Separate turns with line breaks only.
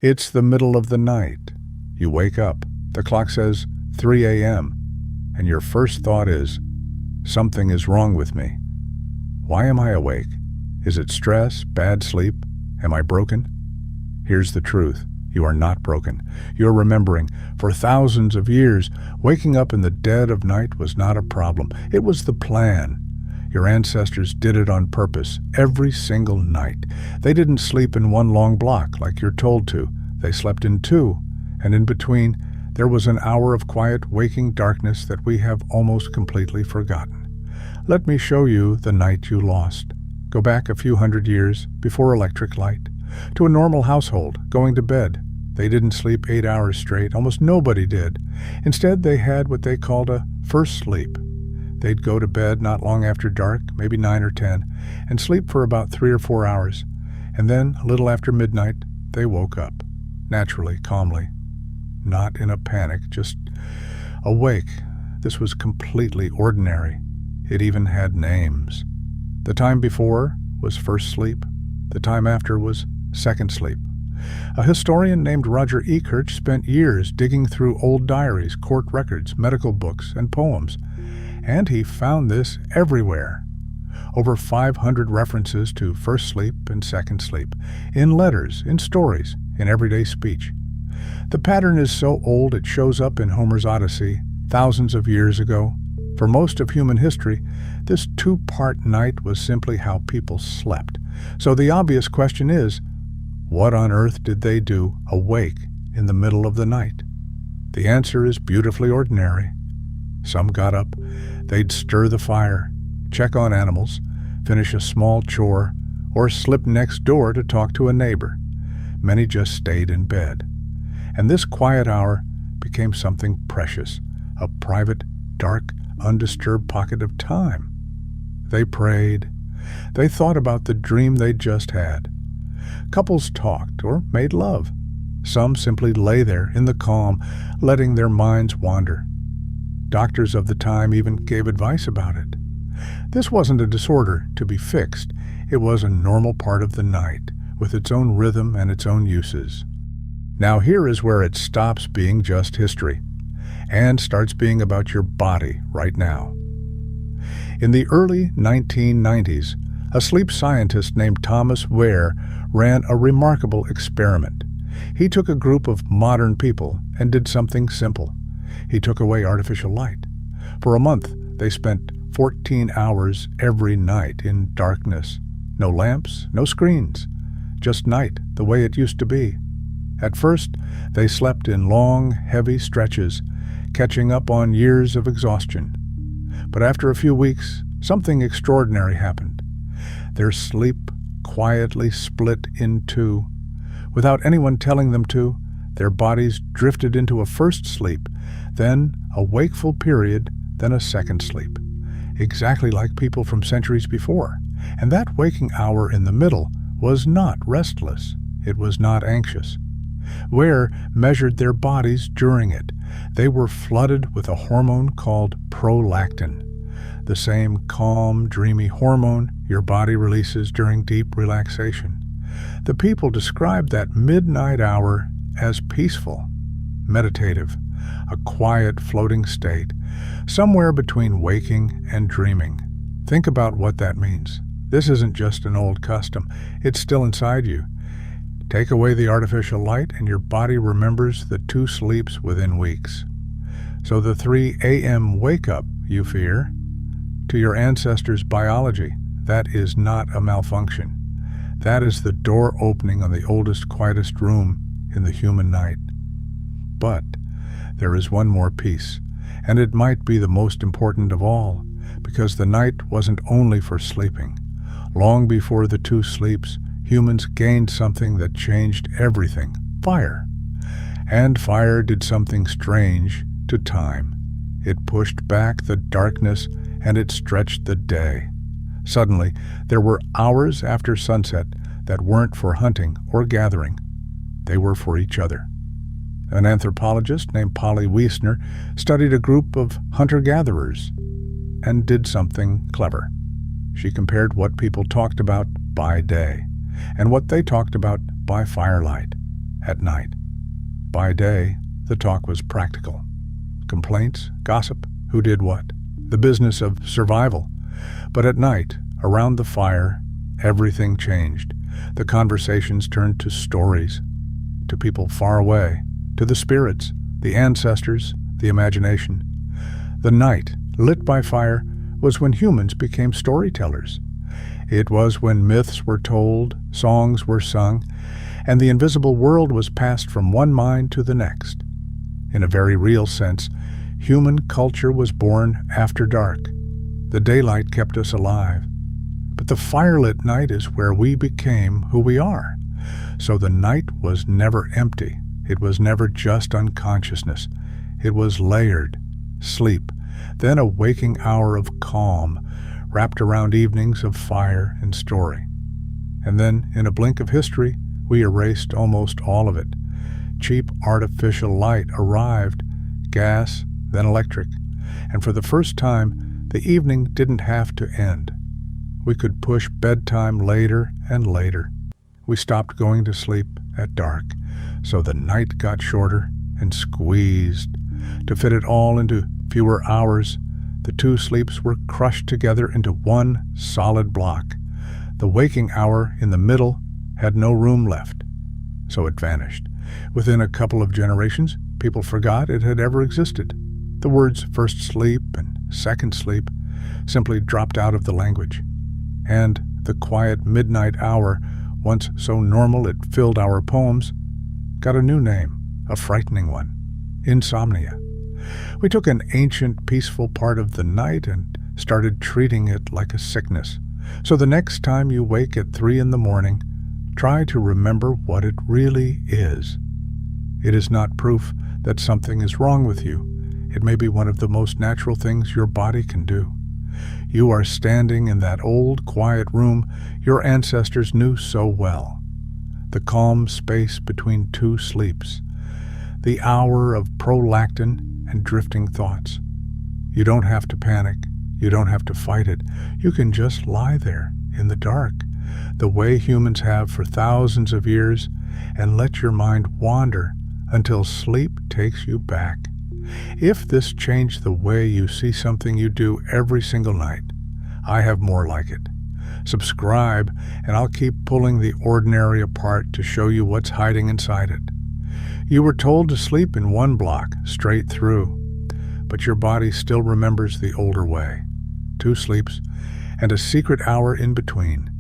It's the middle of the night. You wake up. The clock says 3 a.m. and your first thought is, something is wrong with me. Why am I awake? Is it stress, bad sleep? Am I broken? Here's the truth. You are not broken. You're remembering. For thousands of years, waking up in the dead of night was not a problem. It was the plan. Your ancestors did it on purpose, every single night. They didn't sleep in one long block like you're told to. They slept in two, and in between, there was an hour of quiet, waking darkness that we have almost completely forgotten. Let me show you the night you lost. Go back a few hundred years, before electric light, to a normal household, going to bed. They didn't sleep 8 hours straight. Almost nobody did. Instead, they had what they called a first sleep. They'd go to bed not long after dark, maybe 9 or 10, and sleep for about 3 or 4 hours. And then, a little after midnight, they woke up. Naturally, calmly. Not in a panic, just awake. This was completely ordinary. It even had names. The time before was first sleep. The time after was second sleep. A historian named Roger Ekirch spent years digging through old diaries, court records, medical books, and poems. And he found this everywhere. Over 500 references to first sleep and second sleep, in letters, in stories, in everyday speech. The pattern is so old it shows up in Homer's Odyssey thousands of years ago. For most of human history, this two-part night was simply how people slept. So the obvious question is, what on earth did they do awake in the middle of the night? The answer is beautifully ordinary. Some got up. They'd stir the fire, check on animals, finish a small chore, or slip next door to talk to a neighbor. Many just stayed in bed. And this quiet hour became something precious, a private, dark, undisturbed pocket of time. They prayed. They thought about the dream they'd just had. Couples talked or made love. Some simply lay there in the calm, letting their minds wander. Doctors of the time even gave advice about it. This wasn't a disorder to be fixed. It was a normal part of the night, with its own rhythm and its own uses. Now here is where it stops being just history, and starts being about your body right now. In the early 1990s, a sleep scientist named Thomas Ware ran a remarkable experiment. He took a group of modern people and did something simple. He took away artificial light. For a month, they spent 14 hours every night in darkness. No lamps, no screens. Just night, the way it used to be. At first, they slept in long, heavy stretches, catching up on years of exhaustion. But after a few weeks, something extraordinary happened. Their sleep quietly split in two. Without anyone telling them to, their bodies drifted into a first sleep, then a wakeful period, then a second sleep. Exactly like people from centuries before. And that waking hour in the middle was not restless. It was not anxious. Ware measured their bodies during it. They were flooded with a hormone called prolactin, the same calm, dreamy hormone your body releases during deep relaxation. The people described that midnight hour as peaceful, meditative, a quiet, floating state, somewhere between waking and dreaming. Think about what that means. This isn't just an old custom. It's still inside you. Take away the artificial light and your body remembers the two sleeps within weeks. So the 3 a.m. wake-up, you fear, to your ancestors' biology, that is not a malfunction. That is the door opening on the oldest, quietest room in the human night. But there is one more piece, and it might be the most important of all, because the night wasn't only for sleeping. Long before the two sleeps, humans gained something that changed everything: fire. And fire did something strange to time. It pushed back the darkness and it stretched the day. Suddenly, there were hours after sunset that weren't for hunting or gathering. They were for each other. An anthropologist named Polly Wiesner studied a group of hunter-gatherers and did something clever. She compared what people talked about by day and what they talked about by firelight. at night. By day, the talk was practical. Complaints, gossip, who did what, the business of survival. But at night, around the fire, everything changed. The conversations turned to stories, to people far away, to the spirits, the ancestors, the imagination. The night, lit by fire, was when humans became storytellers. It was when myths were told, songs were sung, and the invisible world was passed from one mind to the next. In a very real sense, human culture was born after dark. The daylight kept us alive. But the firelit night is where we became who we are. So the night was never empty. It was never just unconsciousness. It was layered, sleep, then a waking hour of calm, wrapped around evenings of fire and story. And then, in a blink of history, we erased almost all of it. Cheap artificial light arrived, gas, then electric, and for the first time, the evening didn't have to end. We could push bedtime later and later. We stopped going to sleep at dark, so the night got shorter and squeezed. To fit it all into fewer hours, the two sleeps were crushed together into one solid block. The waking hour in the middle had no room left, so it vanished. Within a couple of generations, people forgot it had ever existed. The words first sleep and second sleep simply dropped out of the language. And the quiet midnight hour, once so normal it filled our poems, got a new name, a frightening one: insomnia. We took an ancient, peaceful part of the night and started treating it like a sickness. So the next time you wake at 3 a.m, try to remember what it really is. It is not proof that something is wrong with you. It may be one of the most natural things your body can do. You are standing in that old, quiet room your ancestors knew so well. The calm space between two sleeps. The hour of prolactin and drifting thoughts. You don't have to panic. You don't have to fight it. You can just lie there in the dark, the way humans have for thousands of years, and let your mind wander until sleep takes you back. If this changed the way you see something you do every single night, I have more like it. Subscribe, and I'll keep pulling the ordinary apart to show you what's hiding inside it. You were told to sleep in one block, straight through, but your body still remembers the older way. 2 sleeps, and a secret hour in between.